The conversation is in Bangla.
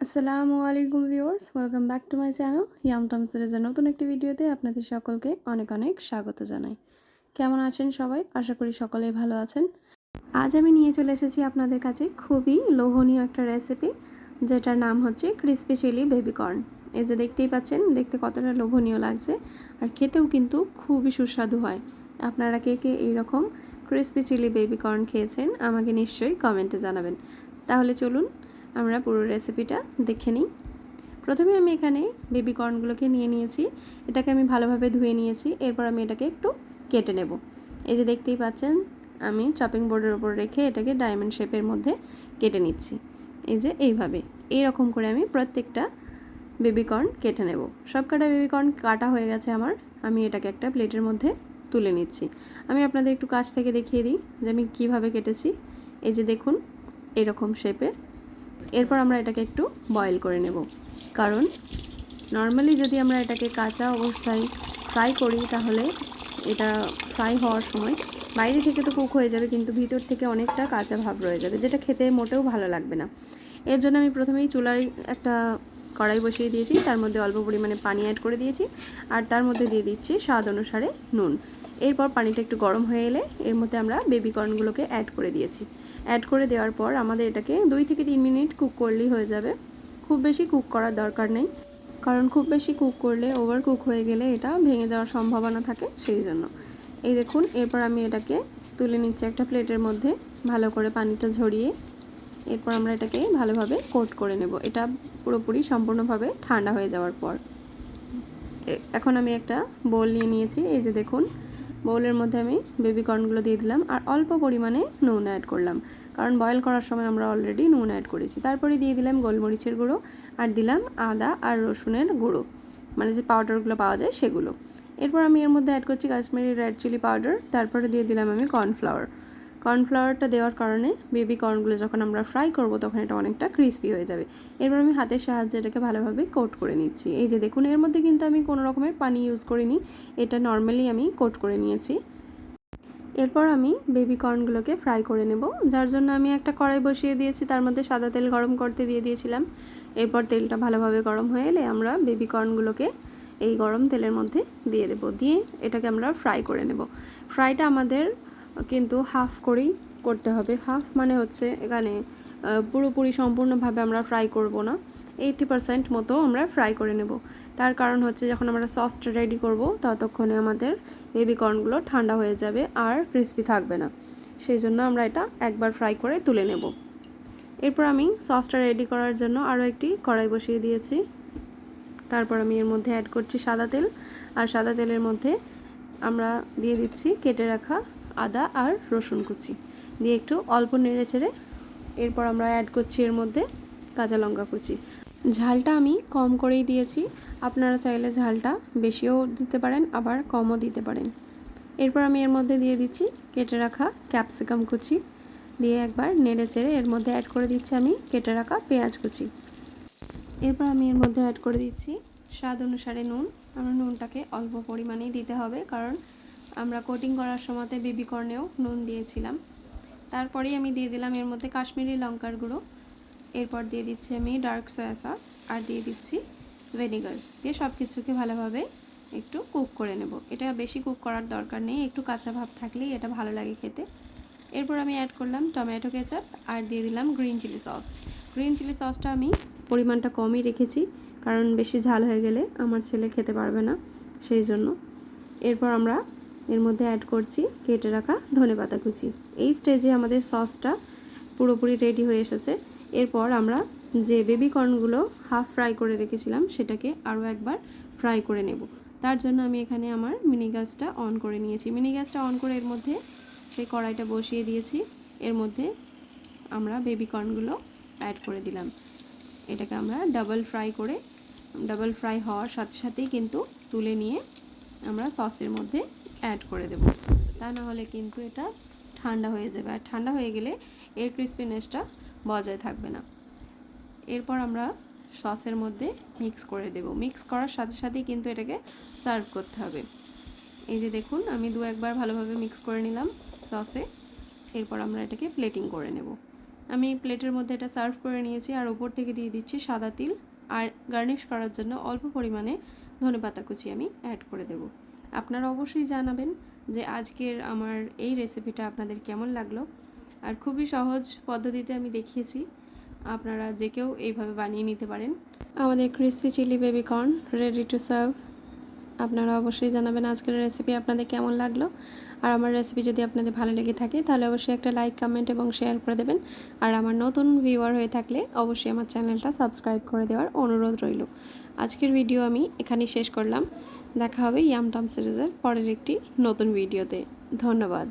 আসসালামু আলাইকুম viewers, welcome back to my channel yum tom সিরিজের নতুন একটি ভিডিওতে আপনাদের সকলকে অনেক অনেক স্বাগত জানাই। কেমন আছেন সবাই? আশা করি সকলেই ভালো আছেন। আজ আমি নিয়ে চলে এসেছি আপনাদের কাছে খুবই লোভনীয় একটা রেসিপি, যেটার নাম হচ্ছে ক্রিসপি চিলি বেবি কর্ন। এই যে দেখতেই পাচ্ছেন, দেখতে কতটা লোভনীয় লাগছে আর খেতেও কিন্তু খুবই সুস্বাদু হয়। আপনারা কে কে এইরকম ক্রিসপি চিলি বেবি কর্ন খেয়েছেন আমাকে নিশ্চয়ই কমেন্টে জানাবেন। তাহলে চলুন আমরা পুরো রেসিপিটা দেখে নিই। প্রথমে আমি এখানে বেবি কর্নগুলোকে নিয়ে নিয়েছি। এটাকে আমি ভালোভাবে ধুয়ে নিয়েছি। এরপর আমি এটাকে একটু কেটে নেব। এই যে দেখতেই পাচ্ছেন, আমি চপিং বোর্ডের উপর রেখে এটাকে ডায়মন্ড শেপের মধ্যে কেটে নিচ্ছি। এই যে এইভাবে, এইরকম করে আমি প্রত্যেকটা বেবি কর্ন কেটে নেব। সবকটা বেবি কর্ন কাটা হয়ে গেছে আমার। আমি এটাকে একটা প্লেটের মধ্যে তুলে নিচ্ছি। আমি আপনাদের একটু কাছ থেকে দেখিয়ে দিই যে আমি কীভাবে কেটেছি। এই যে দেখুন, এরকম শেপের। এরপর আমরা এটাকে একটু বয়েল করে নেব, কারণ নর্মালি যদি আমরা এটাকে কাঁচা অবস্থায় ফ্রাই করি তাহলে এটা ফ্রাই হওয়ার সময় বাইরে থেকে তো কুক হয়ে যাবে, কিন্তু ভিতর থেকে অনেকটা কাঁচা ভাব রয়ে যাবে, যেটা খেতে মোটেও ভালো লাগবে না। এর জন্য আমি প্রথমেই চুলায় একটা কড়াই বসিয়ে দিয়েছি, তার মধ্যে অল্প পরিমাণে পানি অ্যাড করে দিয়েছি আর তার মধ্যে দিয়ে দিচ্ছি স্বাদ অনুসারে নুন। এরপর পানিটা একটু গরম হয়ে এলে এর মধ্যে আমরা বেবি কর্নগুলোকে অ্যাড করে দিয়েছি। অ্যাড করে দেওয়ার পর আমাদের এটাকে 2 থেকে 3 মিনিট কুক করলেই হয়ে যাবে। খুব বেশি কুক করার দরকার নেই, কারণ খুব বেশি কুক করলে ওভার কুক হয়ে গেলে এটা ভেঙে যাওয়ার সম্ভাবনা থাকে, সেই জন্য। এই দেখুন, এরপর আমি এটাকে তুলে নিচ্ছি একটা প্লেটের মধ্যে, ভালো করে পানিটা ঝরিয়ে। এরপর আমরা এটাকে ভালোভাবে কোট করে নেব, এটা পুরোপুরি সম্পূর্ণভাবে ঠান্ডা হয়ে যাওয়ার পর। এখন আমি একটা বোল নিয়ে নিয়েছি। এই যে দেখুন, বোলের মধ্যে আমি বেবি কর্নগুলো দিয়ে দিলাম আর অল্প পরিমাণে নুন অ্যাড করলাম, কারণ বয়েল করার সময় আমরা অলরেডি নুন অ্যাড করেছি। তারপরে দিয়ে দিলাম গোলমরিচের গুঁড়ো আর দিলাম আদা আর রসুনের গুঁড়ো, মানে যে পাউডারগুলো পাওয়া যায় সেগুলো। এরপর আমি এর মধ্যে অ্যাড করছি কাশ্মীরি রেড চিলি পাউডার। তারপরে দিয়ে দিলাম আমি কর্নফ্লাওয়ারটা দেওয়ার কারণে বেবি কর্নগুলো যখন আমরা ফ্রাই করব তখন এটা অনেকটা ক্রিস্পি হয়ে যাবে। এরপর আমি হাতের সাহায্যে এটাকে ভালোভাবে কোট করে নিচ্ছি। এই যে দেখুন, এর মধ্যে কিন্তু আমি কোনো রকমের পানি ইউজ করিনি, এটা নর্মালি আমি কোট করে নিয়েছি। এরপর আমি বেবি কর্নগুলোকে ফ্রাই করে নেব, যার জন্য আমি একটা কড়াই বসিয়ে দিয়েছি, তার মধ্যে সাদা তেল গরম করতে দিয়ে দিয়েছিলাম। এরপর তেলটা ভালোভাবে গরম হয়ে এলে আমরা বেবি কর্নগুলোকে এই গরম তেলের মধ্যে দিয়ে দেব, দিয়ে এটাকে আমরা ফ্রাই করে নেব। ফ্রাইটা আমাদের কিন্তু হাফ করেই করতে হবে। হাফ মানে হচ্ছে এখানে পুরোপুরি সম্পূর্ণভাবে আমরা ফ্রাই করব না, 80% মতো আমরা ফ্রাই করে নেব। তার কারণ হচ্ছে যখন আমরা সসটা রেডি করব ততক্ষণে আমাদের বেবি কর্নগুলো ঠান্ডা হয়ে যাবে আর ক্রিস্পি থাকবে না, সেই জন্য আমরা এটা একবার ফ্রাই করে তুলে নেব। এরপর আমি সসটা রেডি করার জন্য আরও একটি কড়াই বসিয়ে দিয়েছি। তারপর আমি এর মধ্যে অ্যাড করছি সাদা তেল, আর সাদা তেলের মধ্যে আমরা দিয়ে দিচ্ছি কেটে রাখা আদা আর রসুন কুচি, দিয়ে একটু অল্প নেড়ে চেড়ে এরপর আমরা অ্যাড করছি এর মধ্যে কাঁচা লঙ্কা কুচি। ঝালটা আমি কম করেই দিয়েছি, আপনারা চাইলে ঝালটা বেশিও দিতে পারেন আবার কমও দিতে পারেন। এরপর আমি এর মধ্যে দিয়ে দিচ্ছি কেটে রাখা ক্যাপসিকাম কুচি, দিয়ে একবার নেড়ে চেড়ে এর মধ্যে অ্যাড করে দিচ্ছি আমি কেটে রাখা পেঁয়াজ কুচি। এরপর আমি এর মধ্যে অ্যাড করে দিচ্ছি স্বাদ অনুসারে নুন। আমরা নুনটাকে অল্প পরিমাণেই দিতে হবে, কারণ আমরা কোটিং করার সময়তে বেবি কর্নেও নুন দিয়েছিলাম। তারপরেই আমি দিয়ে দিলাম এর মধ্যে কাশ্মীরি লঙ্কার গুঁড়ো। এরপর দিয়ে দিচ্ছি আমি ডার্ক সয়া সস আর দিয়ে দিচ্ছি ভিনেগার, দিয়ে সব কিছুকে ভালোভাবে একটু কুক করে নেব। এটা বেশি কুক করার দরকার নেই, একটু কাঁচা ভাব থাকলেই এটা ভালো লাগে খেতে। এরপর আমি অ্যাড করলাম টমেটো কেচাপ আর দিয়ে দিলাম green chilli sauce. Green chilli সসটা আমি পরিমাণটা কমই রেখেছি, কারণ বেশি ঝাল হয়ে গেলে আমার ছেলে খেতে পারবে না, সেই জন্য। এরপর আমরা এর মধ্যে অ্যাড করছি কেটে রাখা ধনেপাতা কুচি। এই স্টেজে আমাদের সসটা পুরোপুরি রেডি হয়ে এসেছে। এরপর আমরা যে বেবি কর্নগুলো হাফ ফ্রাই করে রেখেছিলাম সেটাকে আরও একবার ফ্রাই করে নেব। তার জন্য আমি এখানে আমার মিনি গ্যাসটা অন করে নিয়েছি। মিনি গ্যাসটা অন করে এর মধ্যে সেই কড়াইটা বসিয়ে দিয়েছি। এর মধ্যে আমরা বেবি কর্নগুলো অ্যাড করে দিলাম। এটাকে আমরা ডাবল ফ্রাই হওয়ার সাথে সাথেই কিন্তু তুলে নিয়ে আমরা সসের মধ্যে অ্যাড করে দেব, তা না হলে কিন্তু এটা ঠান্ডা হয়ে যাবে, আর ঠান্ডা হয়ে গেলে এর ক্রিসপিনেসটা বজায় থাকবে না। এরপর আমরা সসের মধ্যে মিক্স করে দেব। মিক্স করার সাথে সাথেই কিন্তু এটাকে সার্ভ করতে হবে। এই যে দেখুন, আমি একবার ভালোভাবে মিক্স করে নিলাম সসে। এরপর আমরা এটাকে প্লেটিং করে নেব। আমি প্লেটের মধ্যে এটা সার্ভ করে নিয়েছি আর উপর থেকে দিয়ে দিচ্ছি সাদা তিল, আর গার্নিশ করার জন্য অল্প পরিমাণে ধনেপাতা কুচি আমি অ্যাড করে দেব। আপনারা অবশ্যই জানাবেন যে আজকের আমার এই রেসিপিটা আপনাদের কেমন লাগলো। আর খুবই সহজ পদ্ধতিতে আমি দেখিয়েছি, আপনারা যে কেউ এইভাবে বানিয়ে নিতে পারেন। আমাদের crispy chilli baby corn ready to serve. আপনারা অবশ্যই জানাবেন আজকের রেসিপি আপনাদের কেমন লাগলো। আর আমার রেসিপি যদি আপনাদের ভালো লেগে থাকে তাহলে অবশ্যই একটা লাইক, কমেন্ট এবং শেয়ার করে দেবেন। আর আমার নতুন ভিউয়ার হয়ে থাকলে অবশ্যই আমার চ্যানেলটা সাবস্ক্রাইব করে দেওয়ার অনুরোধ রইল। আজকের ভিডিও আমি এখানেই শেষ করলাম। দেখা হবে ইয়াম টাম সিরিজের পরের একটি নতুন ভিডিওতে। ধন্যবাদ।